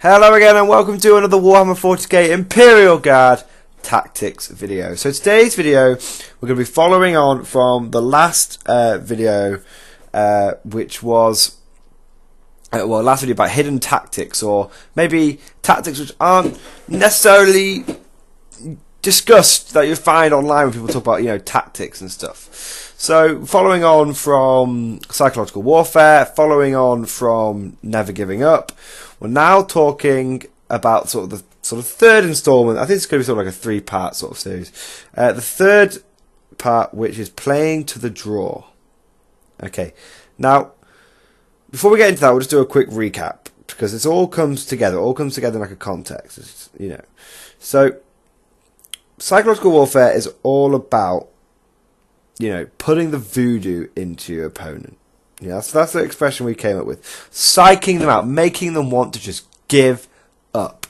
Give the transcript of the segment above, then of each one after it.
Hello again and welcome to another Warhammer 40k Imperial Guard Tactics video. So today's video we're going to be following on from the last video which was last video about hidden tactics, or maybe tactics which aren't necessarily discussed that you find online when people talk about tactics and stuff. So following on from psychological warfare, following on from never giving up, we're now talking about the third installment. I think it's going to be like a 3-part sort of series. The third part, which is playing to the draw. Okay, now before we get into that, we'll just do a quick recap because it all comes together. It all comes together in like a context, So psychological warfare is all about putting the voodoo into your opponent. That's the expression we came up with. Psyching them out, making them want to just give up.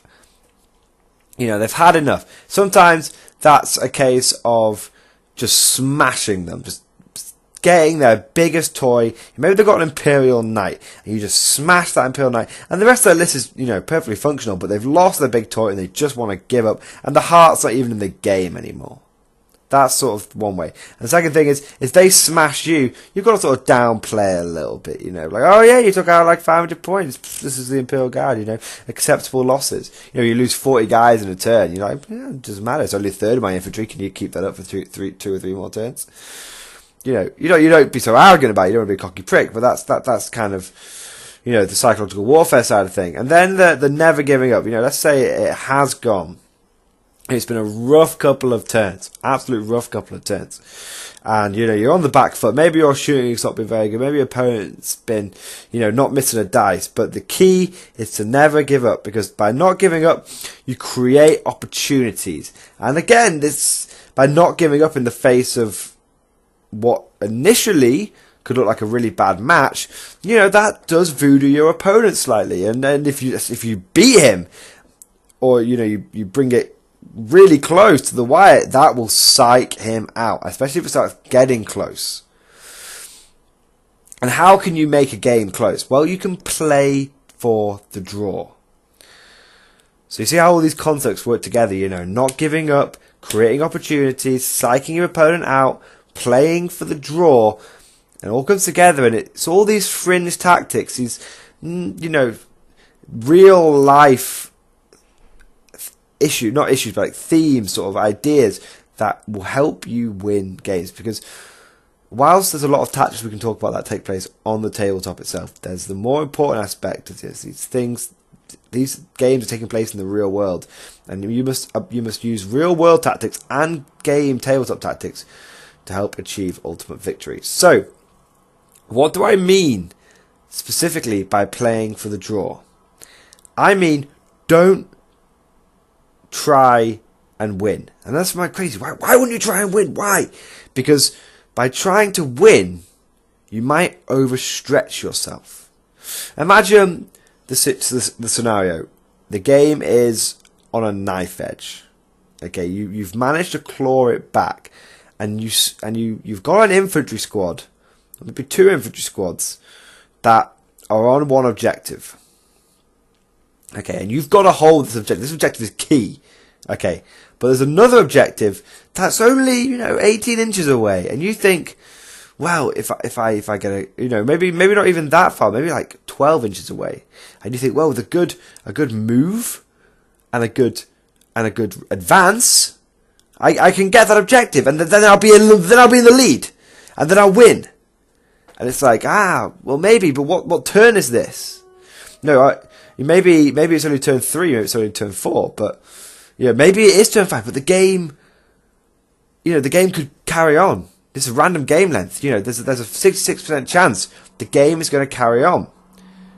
They've had enough. Sometimes that's a case of just smashing them, just getting their biggest toy. Maybe they've got an Imperial Knight, and you just smash that Imperial Knight, and the rest of their list is, perfectly functional, but they've lost their big toy and they just want to give up, and the heart's not even in the game anymore. That's sort of one way. And the second thing is they smash you, you've got to sort of downplay a little bit, like, oh yeah, you took out like 500 points. This is the Imperial Guard, acceptable losses. You lose 40 guys in a turn. You're like, yeah, it doesn't matter. It's only a third of my infantry. Can you keep that up for two or three more turns? You don't be so arrogant about it. You don't want to be a cocky prick, but that's kind of, the psychological warfare side of thing. And then the never giving up. Let's say it has gone. It's been a rough couple of turns, absolute rough couple of turns, and you're on the back foot. Maybe your shooting's not been very good. Maybe your opponent's been, not missing a dice. But the key is to never give up, because by not giving up, you create opportunities. And again, this by not giving up in the face of what initially could look like a really bad match, that does voodoo your opponent slightly. And then if you beat him, or you bring it really close to the wire, that will psych him out, especially if it starts getting close. And how can you make a game close? Well, you can play for the draw. So you see how all these concepts work together, not giving up, creating opportunities, psyching your opponent out, playing for the draw, and all comes together, and it's all these fringe tactics, these real life themes, sort of ideas that will help you win games. Because whilst there's a lot of tactics we can talk about that take place on the tabletop itself, there's the more important aspect of this. These games are taking place in the real world, and you must use real world tactics and game tabletop tactics to help achieve ultimate victory. So, what do I mean specifically by playing for the draw? I mean, don't try and win. And that's my crazy. Why wouldn't you try and win? Why? Because by trying to win, you might overstretch yourself. Imagine the scenario. The game is on a knife edge. Okay, you've managed to claw it back, and you've got an infantry squad, maybe 2 infantry squads that are on one objective. Okay, and you've got to hold this objective. This objective is key. Okay, but there's another objective that's only 18 inches away, and you think, well, if I get maybe not even that far, maybe like 12 inches away, and you think, well, with a good move and a good advance, I can get that objective, and then I'll be in the lead, and then I'll win. And it's like, well, maybe, but what turn is this? No, maybe it's only turn 3, maybe it's only turn 4, but maybe it is turn 5. But the game, the game could carry on. This is random game length. There's a 66% chance the game is going to carry on,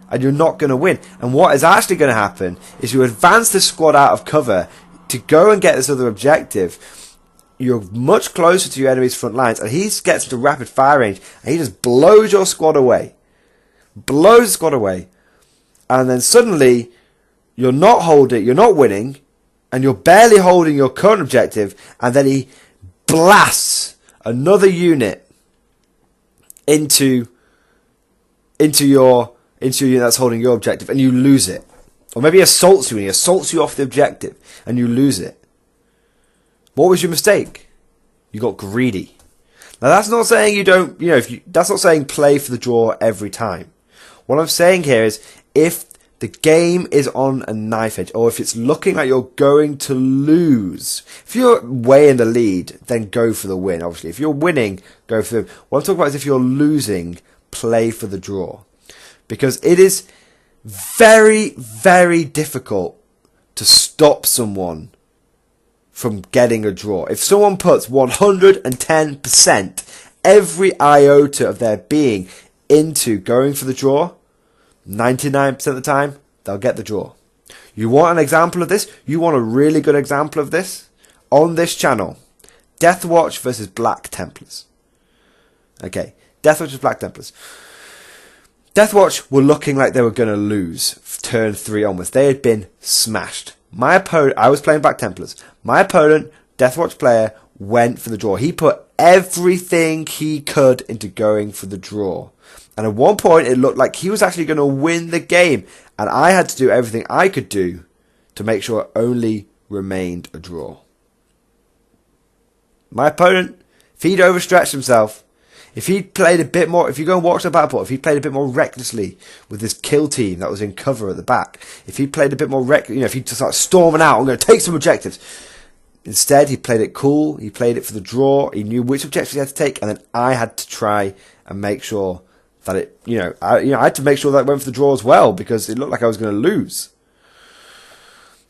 and you're not going to win. And what is actually going to happen is you advance the squad out of cover to go and get this other objective. You're much closer to your enemy's front lines, and he gets into rapid fire range, and he just blows your squad away. Blows the squad away. And then suddenly, you're not winning, and you're barely holding your current objective, and then he blasts another unit into your unit that's holding your objective, and you lose it. Or maybe he assaults you and he assaults you off the objective and you lose it. What was your mistake? You got greedy. Now that's not saying you don't, that's not saying play for the draw every time. What I'm saying here is if the game is on a knife edge, or if it's looking like you're going to lose, if you're way in the lead, then go for the win, obviously. If you're winning, go for the win. What I'm talking about is if you're losing, play for the draw. Because it is very, very difficult to stop someone from getting a draw. If someone puts 110% every iota of their being into going for the draw, 99% of the time, they'll get the draw. You want an example of this? You want a really good example of this? On this channel, Deathwatch versus Black Templars. Okay, Deathwatch versus Black Templars. Deathwatch were looking like they were going to lose turn 3 onwards. They had been smashed. My opponent, I was playing Black Templars. My opponent, Deathwatch player, went for the draw. He put everything he could into going for the draw. And at one point, it looked like he was actually going to win the game. And I had to do everything I could do to make sure it only remained a draw. My opponent, if he'd overstretched himself, if he'd played a bit more, if you go and watch the battle port, if he played a bit more recklessly with this kill team that was in cover at the back, if he played a bit more if he'd just start storming out, I'm going to take some objectives. Instead, he played it cool, he played it for the draw, he knew which objectives he had to take, and then I had to try and make sure that it, I had to make sure that it went for the draw as well, because it looked like I was going to lose.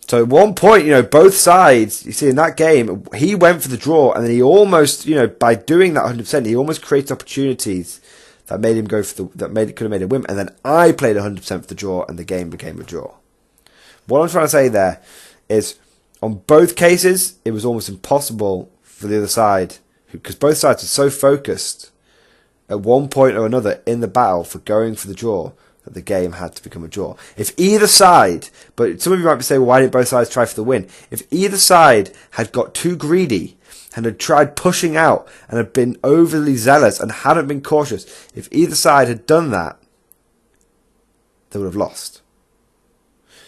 So at one point, both sides, you see in that game, he went for the draw, and then he almost, by doing that 100%, he almost created opportunities that made him go for could have made him win, and then I played 100% for the draw, and the game became a draw. What I'm trying to say there is, on both cases, it was almost impossible for the other side, because both sides were so focused at one point or another in the battle for going for the draw, that the game had to become a draw. If either side, but some of you might be saying, well, why didn't both sides try for the win? If either side had got too greedy and had tried pushing out and had been overly zealous and hadn't been cautious, if either side had done that, they would have lost.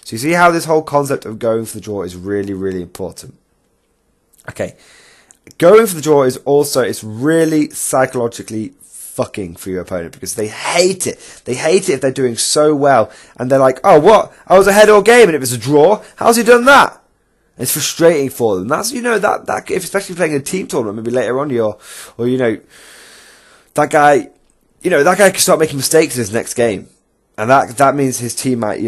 So you see how this whole concept of going for the draw is really, really important. Okay, going for the draw is also, it's really psychologically fucking for your opponent, because they hate it. They hate it if they're doing so well and they're like, oh, what? I was ahead all game and it was a draw. How's he done that? And it's frustrating for them. That's, that if especially playing a team tournament, maybe later on, that guy can start making mistakes in his next game. And that means his team might,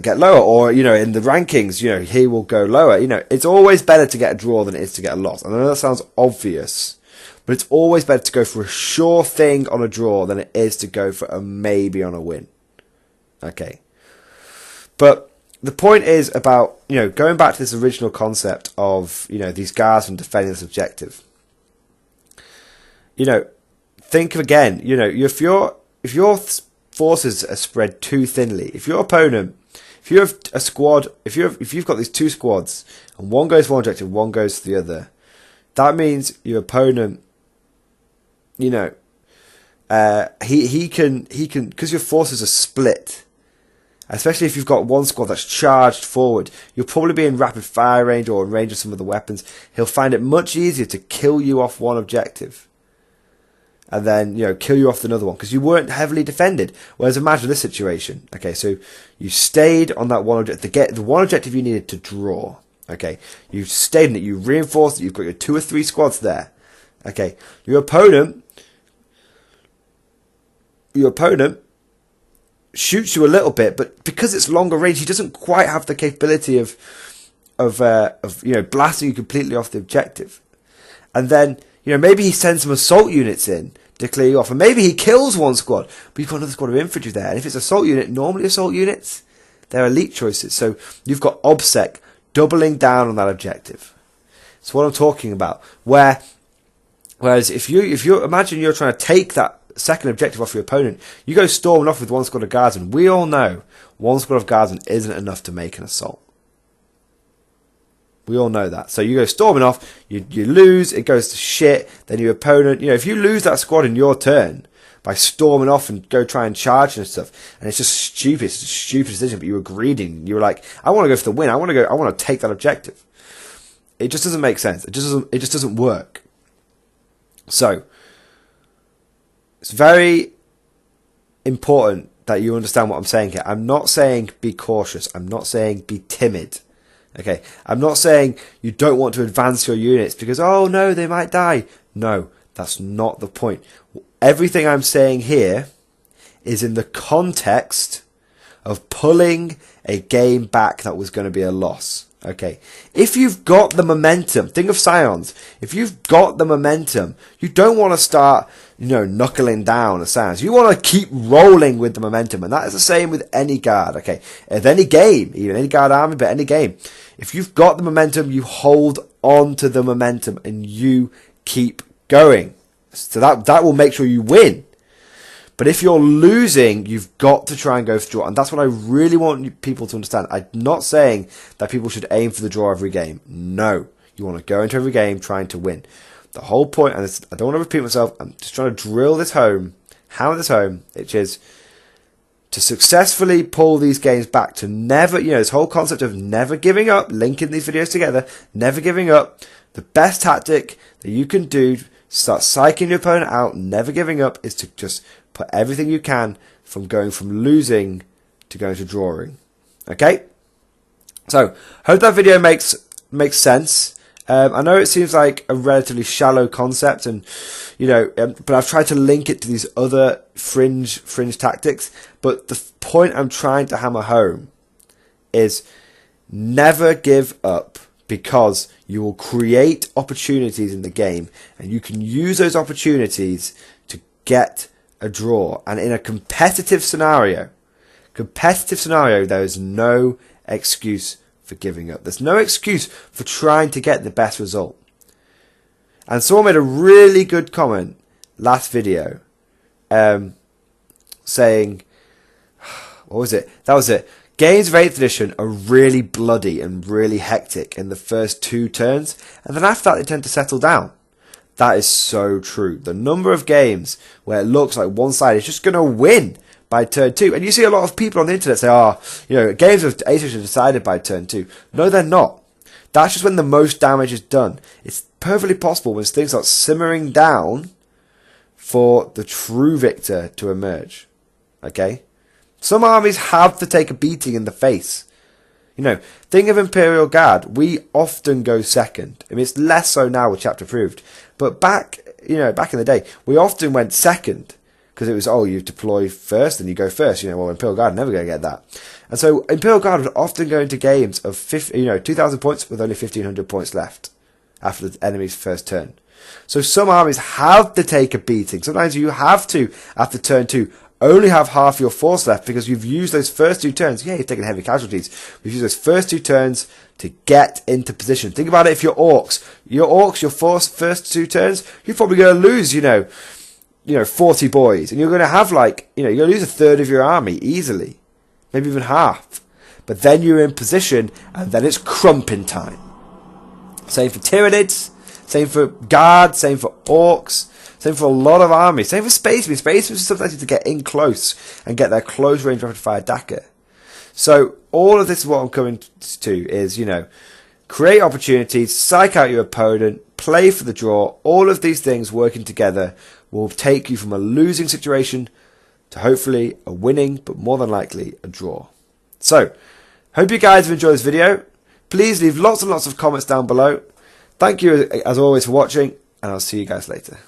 get lower, or, in the rankings, he will go lower. It's always better to get a draw than it is to get a loss. And I know that sounds obvious, but it's always better to go for a sure thing on a draw than it is to go for a maybe on a win. Okay. But the point is about, going back to this original concept of, these guards from defending this objective. Think again, if your forces are spread too thinly, if your opponent, if you have a squad, if you've got these two squads and one goes for one objective, one goes for the other, that means your opponent, he can, because your forces are split, especially if you've got one squad that's charged forward, you'll probably be in rapid fire range or in range of some of the weapons. He'll find it much easier to kill you off one objective and then, kill you off another one, because you weren't heavily defended. Whereas imagine this situation. Okay, so you stayed on that one objective, the one objective you needed to draw. Okay, you stayed in it, you reinforced it, you've got your 2 or 3 squads there. Okay, your opponent shoots you a little bit, but because it's longer range, he doesn't quite have the capability of blasting you completely off the objective. And then, maybe he sends some assault units in to clear you off, and maybe he kills one squad, but you've got another squad of infantry there. And if it's assault unit, normally assault units, they're elite choices. So you've got OBSEC doubling down on that objective. That's what I'm talking about. Whereas if you imagine you're trying to take that second objective off your opponent, you go storming off with one squad of guardsmen. We all know one squad of guardsmen isn't enough to make an assault. We all know that. So you go storming off, you lose, it goes to shit, then your opponent, if you lose that squad in your turn, by storming off and go try and charge and stuff. And it's just stupid. It's a stupid decision, but you were greedy. You were like, I want to go for the win. I want to take that objective. It just doesn't make sense. It just doesn't work. So it's very important that you understand what I'm saying here. I'm not saying be cautious. I'm not saying be timid. Okay, I'm not saying you don't want to advance your units because, oh no, they might die. No, that's not the point. Everything I'm saying here is in the context of pulling a game back that was going to be a loss. Okay, if you've got the momentum, think of Scions. If you've got the momentum, you don't want to start, knuckling down the Scions. You want to keep rolling with the momentum, and that is the same with any guard. Okay, at any game, even any guard army, but any game. If you've got the momentum, you hold on to the momentum and you keep going. So that will make sure you win. But if you're losing, you've got to try and go for the draw. And that's what I really want people to understand. I'm not saying that people should aim for the draw every game. No. You want to go into every game trying to win. The whole point, and I don't want to repeat myself, I'm just trying to drill this home, hammer this home, which is to successfully pull these games back, to never, this whole concept of never giving up, linking these videos together, never giving up. The best tactic that you can do, start psyching your opponent out, never giving up, is to just put everything you can from going from losing to going to drawing. Okay? So, hope that video makes sense. I know it seems like a relatively shallow concept, and but I've tried to link it to these other fringe tactics. But the point I'm trying to hammer home is never give up, because you will create opportunities in the game, and you can use those opportunities to get a draw. And in a competitive scenario, there is no excuse for giving up. There's no excuse for trying to get the best result. And someone made a really good comment last video, saying, what was it? That was it. Games of 8th edition are really bloody and really hectic in the first 2 turns, and then after that they tend to settle down. That is so true. The number of games where it looks like one side is just going to win by turn 2. And you see a lot of people on the internet say, games of 8th edition are decided by turn 2. No, they're not. That's just when the most damage is done. It's perfectly possible when things start simmering down for the true victor to emerge. Okay? Some armies have to take a beating in the face. Think of Imperial Guard. We often go second. I mean, it's less so now with Chapter Approved. But back in the day, we often went second. Because it was, you deploy first and you go first. Imperial Guard are never going to get that. And so Imperial Guard would often go into games of 2,000 points with only 1,500 points left after the enemy's first turn. So some armies have to take a beating. Sometimes you have to, after turn 2, only have half your force left because you've used those first 2 turns. Yeah, you've taken heavy casualties. You've used those first 2 turns to get into position. Think about it if you're Orcs. Your first 2 turns, you're probably going to lose, 40 boys. And you're going to have you're going to lose a third of your army easily. Maybe even half. But then you're in position and then it's crumping time. Same for Tyranids. Same for Guards. Same for Orcs. Same for a lot of armies. Same for Spacemen. Spacemen sometimes need to get in close and get their close range rapid fire Daka. So all of this is what I'm coming to is, create opportunities, psych out your opponent, play for the draw. All of these things working together will take you from a losing situation to hopefully a winning, but more than likely a draw. So, hope you guys have enjoyed this video. Please leave lots and lots of comments down below. Thank you as always for watching, and I'll see you guys later.